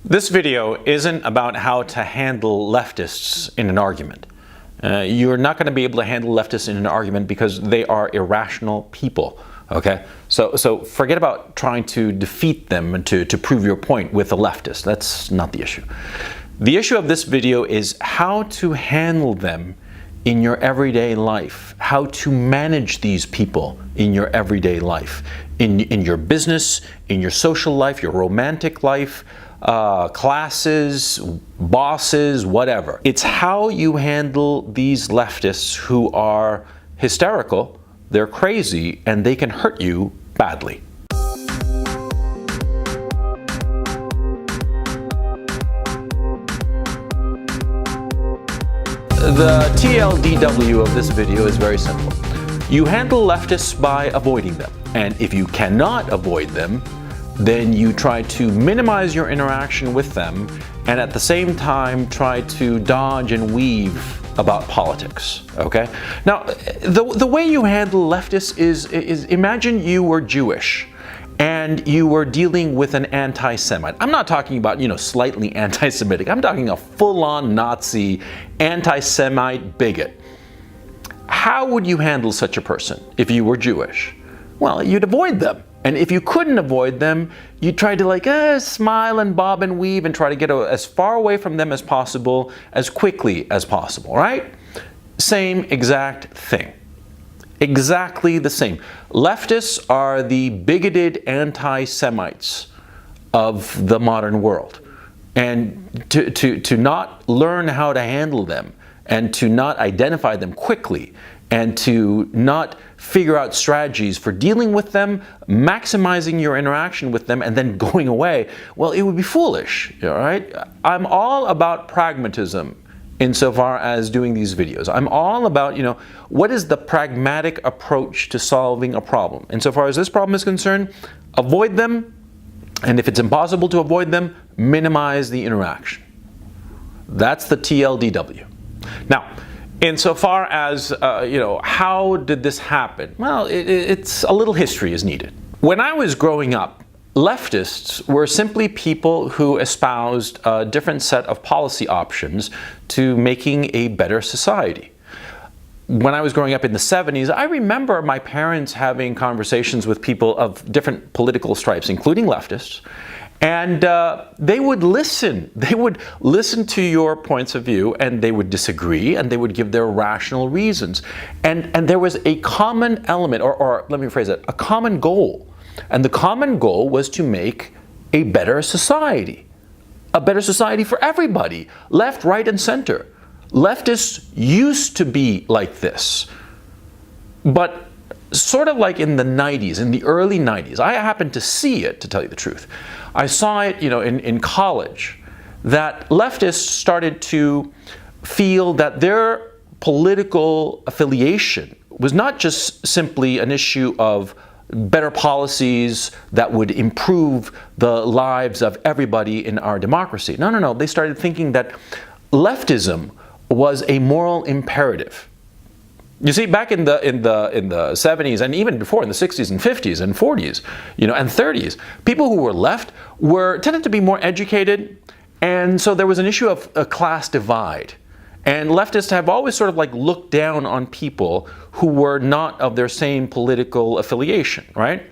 This video isn't about how to handle leftists in an argument. You're not going to be able to handle leftists in an argument because they are irrational people. Okay, so forget about trying to defeat them and to prove your point with a leftist. That's not the issue. The issue of this video is how to handle them in your everyday life, how to manage these people in your everyday life, in your business, in your social life, your romantic life, classes, bosses, whatever. It's how you handle these leftists who are hysterical, they're crazy, and they can hurt you badly. The TLDW of this video is very simple. You handle leftists by avoiding them, and if you cannot avoid them, then you try to minimize your interaction with them and at the same time try to dodge and weave about politics, okay? Now, the way you handle leftists is imagine you were Jewish and you were dealing with an anti-Semite. I'm not talking about, slightly anti-Semitic. I'm talking a full-on Nazi, anti-Semite bigot. How would you handle such a person if you were Jewish? Well, you'd avoid them. And if you couldn't avoid them, you'd try to smile and bob and weave and try to get as far away from them as possible, as quickly as possible, right? Same exact thing. Exactly the same. Leftists are the bigoted anti-Semites of the modern world. And to not learn how to handle them and to not identify them quickly and to not figure out strategies for dealing with them, maximizing your interaction with them, and then going away, well, it would be foolish, all right? I'm all about pragmatism insofar as doing these videos. I'm all about, what is the pragmatic approach to solving a problem? Insofar as this problem is concerned, avoid them, and if it's impossible to avoid them, minimize the interaction. That's the TLDW. Now, insofar as, how did this happen? Well, it's a little history is needed. When I was growing up, leftists were simply people who espoused a different set of policy options to making a better society. When I was growing up in the 70s, I remember my parents having conversations with people of different political stripes, including leftists, and they would listen. They would listen to your points of view, and they would disagree, and they would give their rational reasons. And there was a common element, or let me phrase it, a common goal. And the common goal was to make a better society for everybody, left, right, and center. Leftists used to be like this, but sort of like in the 90s, in the early 90s, I happened to see it, to tell you the truth. I saw it, in college, that leftists started to feel that their political affiliation was not just simply an issue of better policies that would improve the lives of everybody in our democracy. No. They started thinking that leftism was a moral imperative. You see, back in the 70s and even before in the 60s and 50s and 40s, and 30s, people who were left tended to be more educated, and so there was an issue of a class divide. And leftists have always sort of looked down on people who were not of their same political affiliation, right?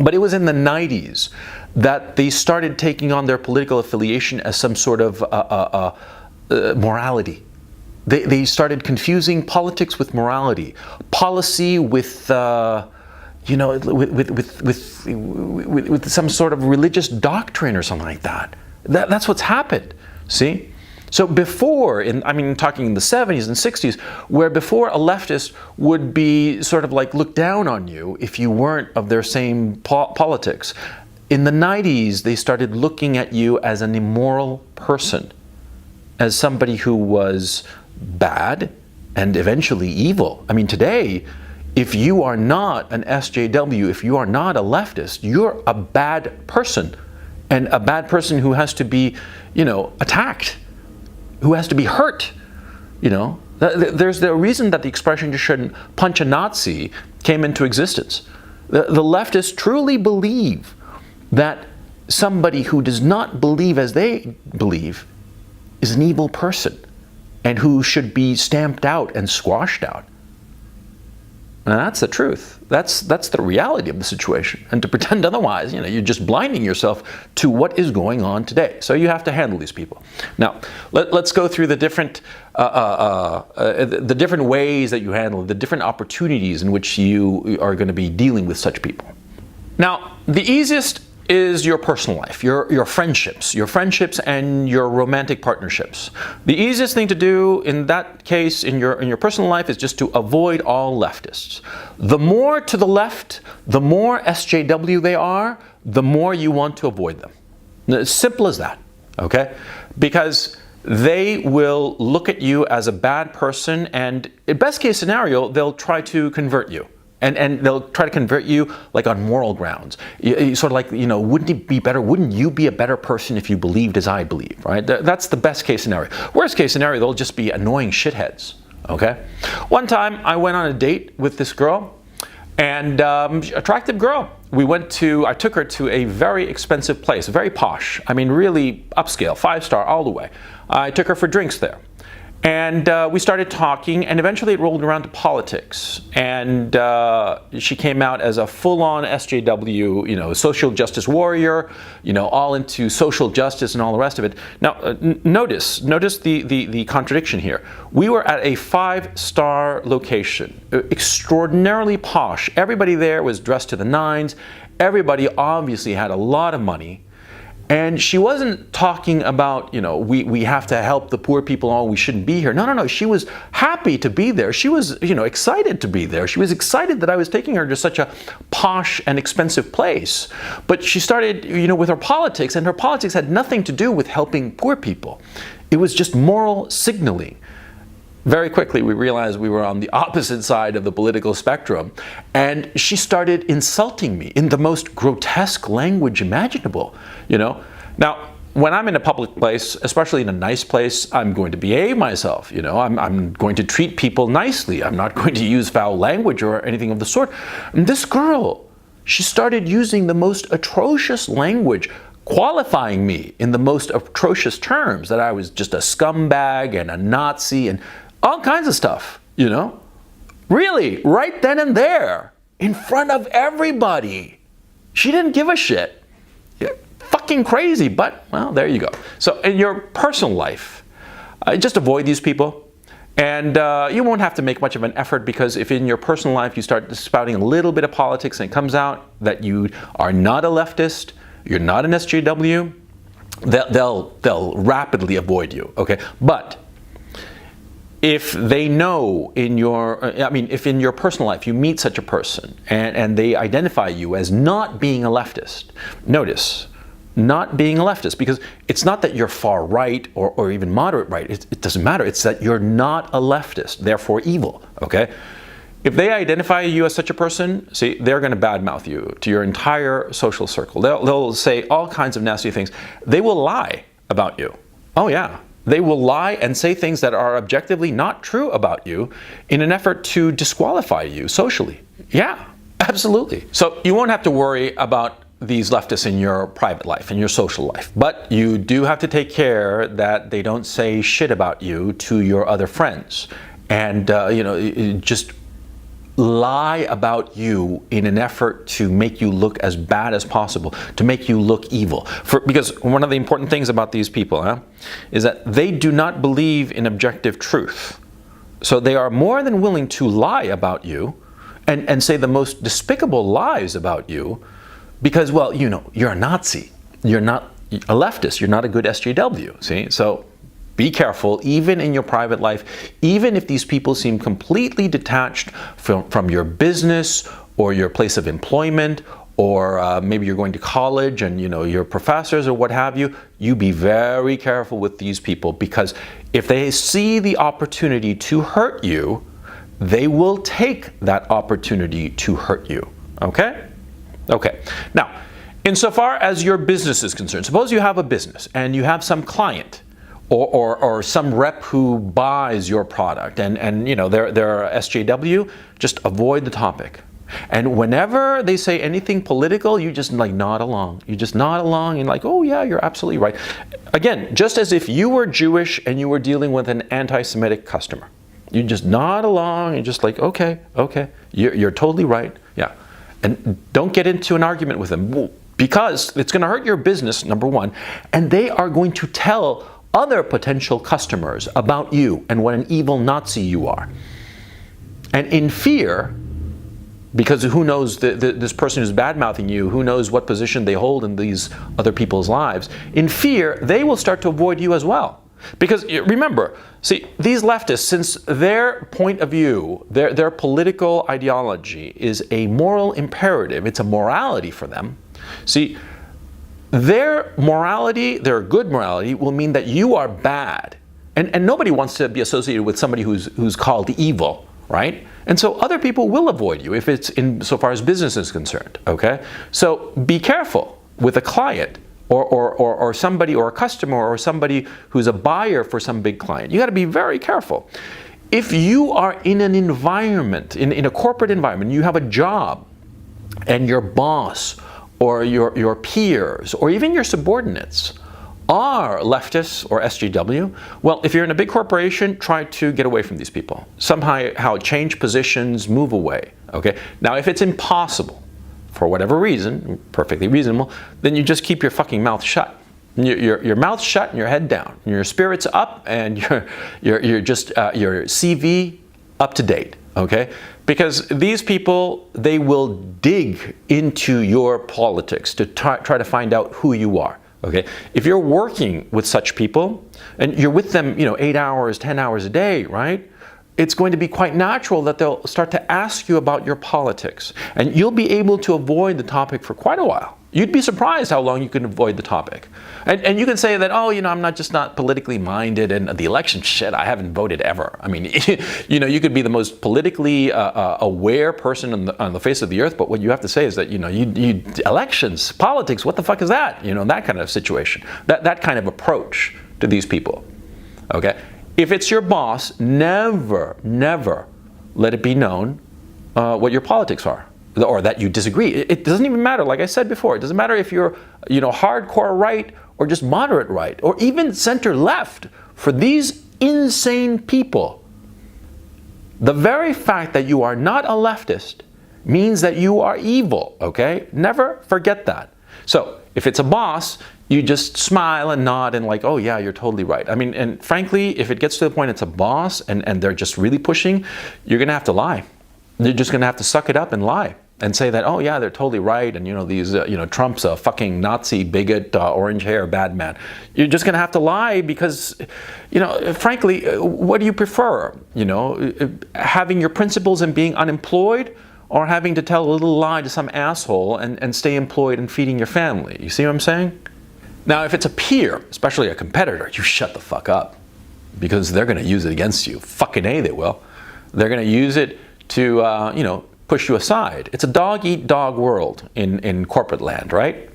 But it was in the 90s that they started taking on their political affiliation as some sort of morality. They started confusing politics with morality, policy with with some sort of religious doctrine or something like that. That's what's happened. See, so before, talking in the 70s and 60s, where before a leftist would be sort of looked down on you if you weren't of their same politics, in the 90s they started looking at you as an immoral person, as somebody who was bad and eventually evil. Today, if you are not an SJW, if you are not a leftist, you're a bad person, and a bad person who has to be, attacked, who has to be hurt. There's the reason that the expression "you shouldn't punch a Nazi" came into existence. The leftists truly believe that somebody who does not believe as they believe is an evil person and who should be stamped out and squashed out. And that's the truth. That's the reality of the situation. And to pretend otherwise, you're just blinding yourself to what is going on today. So you have to handle these people. Now, let's go through the different ways that you handle, the different opportunities in which you are going to be dealing with such people. Now, the easiest is your personal life, your friendships and your romantic partnerships. The easiest thing to do in that case, in your personal life, is just to avoid all leftists. The more to the left, the more SJW they are, the more you want to avoid them. As simple as that, okay? Because they will look at you as a bad person, and in best case scenario, they'll try to convert you. And they'll try to convert you like on moral grounds. Sort of like, wouldn't it be better? Wouldn't you be a better person if you believed as I believe, right? That's the best case scenario. Worst case scenario, they'll just be annoying shitheads, okay? One time I went on a date with this girl, and attractive girl. I took her to a very expensive place, very posh. I mean, really upscale, 5-star all the way. I took her for drinks there. And we started talking, and eventually it rolled around to politics. And she came out as a full-on SJW, social justice warrior, all into social justice and all the rest of it. Now, notice the contradiction here. We were at a 5-star location, extraordinarily posh. Everybody there was dressed to the nines. Everybody obviously had a lot of money. And she wasn't talking about, we have to help the poor people, we shouldn't be here. No. She was happy to be there. She was, excited to be there. She was excited that I was taking her to such a posh and expensive place. But she started, with her politics, and her politics had nothing to do with helping poor people. It was just moral signaling. Very quickly, we realized we were on the opposite side of the political spectrum, and she started insulting me in the most grotesque language imaginable, Now, when I'm in a public place, especially in a nice place, I'm going to behave myself, I'm going to treat people nicely. I'm not going to use foul language or anything of the sort. And this girl, she started using the most atrocious language, qualifying me in the most atrocious terms, that I was just a scumbag and a Nazi and all kinds of stuff, Really, right then and there, in front of everybody. She didn't give a shit. Yeah, fucking crazy, but, well, there you go. So in your personal life, just avoid these people. And you won't have to make much of an effort, because if in your personal life you start spouting a little bit of politics and it comes out that you are not a leftist, you're not an SJW, they'll rapidly avoid you, okay? But if they know if in your personal life you meet such a person and they identify you as not being a leftist, notice, not being a leftist, because it's not that you're far right or even moderate right, it doesn't matter, it's that you're not a leftist, therefore evil, okay? If they identify you as such a person, see, they're going to badmouth you to your entire social circle. They'll say all kinds of nasty things. They will lie about you. Oh yeah. They will lie and say things that are objectively not true about you in an effort to disqualify you socially. Yeah, absolutely. So you won't have to worry about these leftists in your private life, in your social life. But you do have to take care that they don't say shit about you to your other friends. And, just lie about you in an effort to make you look as bad as possible, to make you look evil. Because one of the important things about these people is that they do not believe in objective truth. So they are more than willing to lie about you and say the most despicable lies about you because, well, you're a Nazi. You're not a leftist. You're not a good SJW. See? So be careful, even in your private life, even if these people seem completely detached from your business or your place of employment, or maybe you're going to college and your professors or what have you. You be very careful with these people, because if they see the opportunity to hurt you, they will take that opportunity to hurt you. Okay? Okay. Now, insofar as your business is concerned, suppose you have a business and you have some client or some rep who buys your product and they're SJW, just avoid the topic. And whenever they say anything political, you just like nod along. You just nod along and like, oh yeah, you're absolutely right. Again, just as if you were Jewish and you were dealing with an anti-Semitic customer. You just nod along and just like, okay, you're totally right. Yeah. And don't get into an argument with them because it's going to hurt your business, number one. And they are going to tell other potential customers about you and what an evil Nazi you are. And in fear, because who knows, this person who's bad-mouthing you, who knows what position they hold in these other people's lives, in fear, they will start to avoid you as well. Because remember, see, these leftists, since their point of view, their political ideology is a moral imperative, it's a morality for them. See, their morality, their good morality, will mean that you are bad. And nobody wants to be associated with somebody who's called evil, right? And so other people will avoid you if it's in so far as business is concerned, okay? So be careful with a client or somebody or a customer or somebody who's a buyer for some big client. You got to be very careful. If you are in an environment, in a corporate environment, you have a job and your boss or your peers or even your subordinates are leftists or SJW, well, if you're in a big corporation, try to get away from these people. Somehow change positions, move away, okay? Now, if it's impossible, for whatever reason, perfectly reasonable, then you just keep your fucking mouth shut. Your mouth shut and your head down. And your spirits up and your CV up to date, okay? Because these people, they will dig into your politics to try to find out who you are. Okay, if you're working with such people and you're with them, 8 hours, 10 hours a day, right? It's going to be quite natural that they'll start to ask you about your politics, and you'll be able to avoid the topic for quite a while. You'd be surprised how long you can avoid the topic. And you can say that, oh, I'm not politically minded, and the election, shit, I haven't voted ever. I mean, you could be the most politically aware person on the face of the earth, but what you have to say is that, you elections, politics, what the fuck is that? That kind of situation, that kind of approach to these people, okay? If it's your boss, never let it be known what your politics are. Or that you disagree. It doesn't even matter. Like I said before, it doesn't matter if you're, hardcore right or just moderate right or even center left. For these insane people, the very fact that you are not a leftist means that you are evil, okay? Never forget that. So if it's a boss, you just smile and nod and like, oh yeah, you're totally right. I mean, and frankly, if it gets to the point it's a boss and they're just really pushing, you're gonna have to lie. You're just going to have to suck it up and lie and say that, oh yeah, they're totally right. And these, Trump's a fucking Nazi, bigot, orange hair, bad man. You're just going to have to lie because, frankly, what do you prefer? Having your principles and being unemployed, or having to tell a little lie to some asshole and stay employed and feeding your family? You see what I'm saying? Now, if it's a peer, especially a competitor, you shut the fuck up because they're going to use it against you. Fucking A, they will. They're going to use it to, push you aside. It's a dog-eat-dog world in corporate land, right?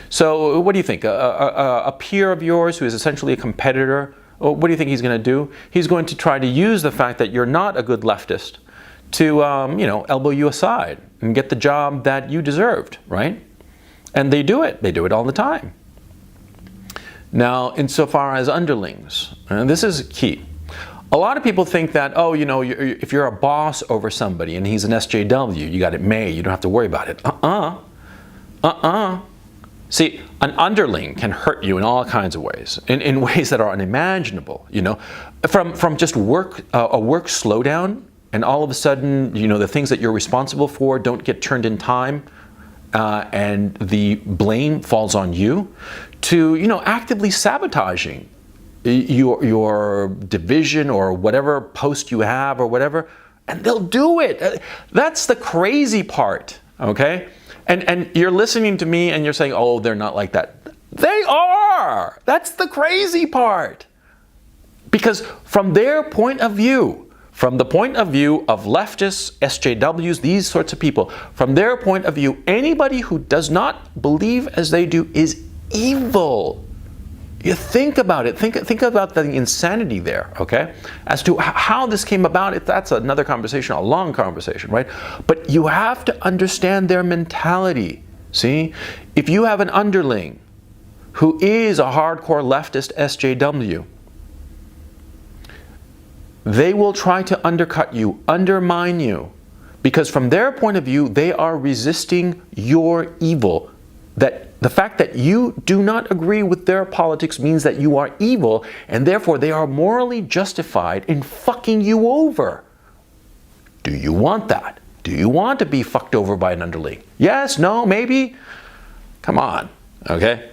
So what do you think? A peer of yours who is essentially a competitor, what do you think he's going to do? He's going to try to use the fact that you're not a good leftist to, elbow you aside and get the job that you deserved, right? And they do it. They do it all the time. Now, insofar as underlings, and this is key. A lot of people think that, if you're a boss over somebody and he's an SJW, you got it made, you don't have to worry about it. See, an underling can hurt you in all kinds of ways, in ways that are unimaginable, From just a work slowdown, and all of a sudden, the things that you're responsible for don't get turned in time, and the blame falls on you, to, actively sabotaging your division or whatever post you have or whatever, and they'll do it. That's the crazy part, okay? And you're listening to me and you're saying, oh, they're not like that. They are! That's the crazy part. Because from their point of view, from the point of view of leftists, SJWs, these sorts of people, from their point of view, anybody who does not believe as they do is evil. You think about it. Think about the insanity there, okay? As to how this came about, that's another conversation, a long conversation, right? But you have to understand their mentality, see? If you have an underling who is a hardcore leftist SJW, they will try to undercut you, undermine you, because from their point of view, they are resisting your evil. That the fact that you do not agree with their politics means that you are evil, and therefore they are morally justified in fucking you over. Do you want that? Do you want to be fucked over by an underling? Yes, no, maybe? Come on, okay?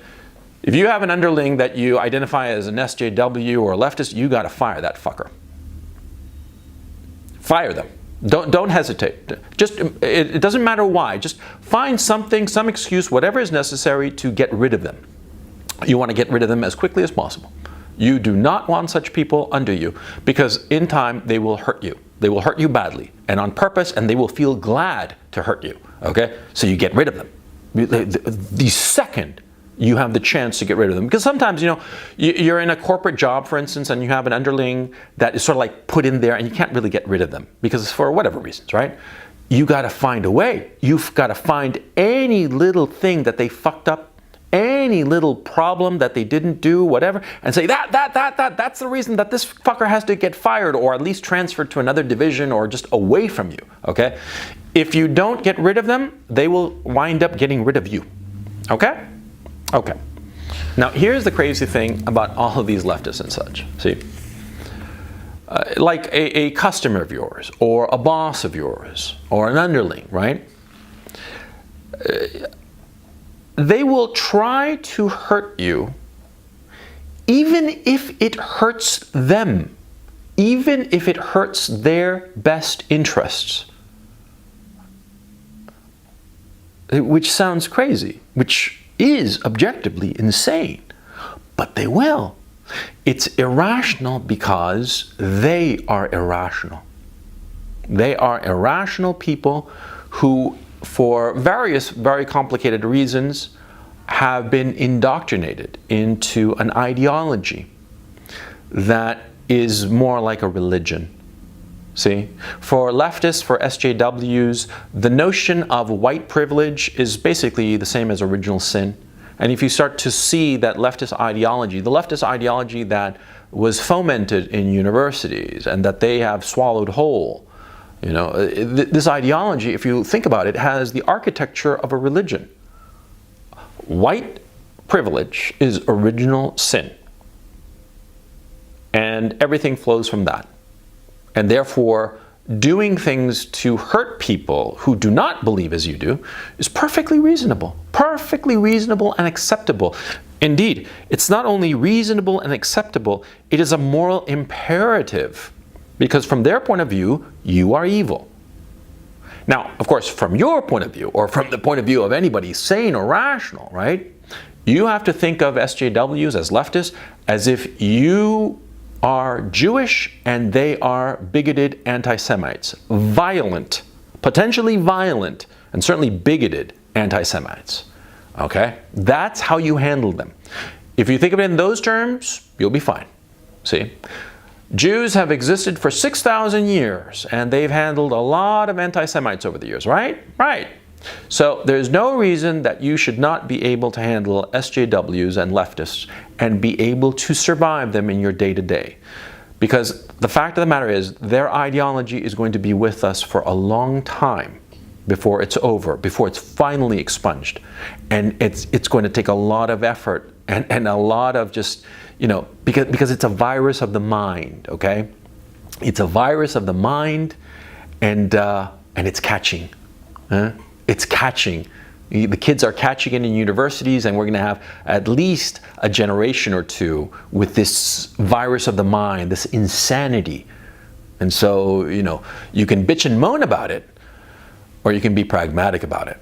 If you have an underling that you identify as an SJW or a leftist, you gotta fire that fucker. Fire them. Don't hesitate. Just it doesn't matter why. Just find something, some excuse, whatever is necessary to get rid of them. You want to get rid of them as quickly as possible. You do not want such people under you, because in time they will hurt you. They will hurt you badly and on purpose, and they will feel glad to hurt you. Okay? So you get rid of them. The second you have the chance to get rid of them. Because sometimes, you know, you're in a corporate job, for instance, and you have an underling that is sort of like put in there, and you can't really get rid of them because for whatever reasons, right? You got to find a way. You've got to find any little thing that they fucked up, any little problem that they didn't do, whatever, and say that's the reason that this fucker has to get fired, or at least transferred to another division, or just away from you, okay? If you don't get rid of them, they will wind up getting rid of you, okay? Okay. Now, here's the crazy thing about all of these leftists and such. See, like a customer of yours, or a boss of yours, or an underling, right? They will try to hurt you even if it hurts them, even if it hurts their best interests. Which sounds crazy, which is objectively insane, but they will. It's irrational because they are irrational. They are irrational people who, for various very complicated reasons, have been indoctrinated into an ideology that is more like a religion. See, for leftists, for SJWs, the notion of white privilege is basically the same as original sin. And if you start to see that leftist ideology, the leftist ideology that was fomented in universities and that they have swallowed whole, you know, this ideology, if you think about it, has the architecture of a religion. White privilege is original sin. And everything flows from that. And therefore, doing things to hurt people who do not believe as you do is perfectly reasonable and acceptable. Indeed, it's not only reasonable and acceptable, it is a moral imperative, because from their point of view, you are evil. Now, of course, from your point of view, or from the point of view of anybody sane or rational, right? You have to think of SJWs as leftists as if you are Jewish and they are bigoted anti-Semites, violent, potentially violent, and certainly bigoted anti-Semites. Okay? That's how you handle them. If you think of it in those terms, you'll be fine. See? Jews have existed for 6,000 years, and they've handled a lot of anti-Semites over the years, right? Right. So there's no reason that you should not be able to handle SJWs and leftists and be able to survive them in your day-to-day. Because the fact of the matter is, their ideology is going to be with us for a long time before it's over, before it's finally expunged. And it's going to take a lot of effort and a lot of just, you know, because it's a virus of the mind, okay? It's a virus of the mind, and it's catching. It's catching. The kids are catching it in universities, and we're going to have at least a generation or two with this virus of the mind, this insanity. And so, you know, you can bitch and moan about it, or you can be pragmatic about it.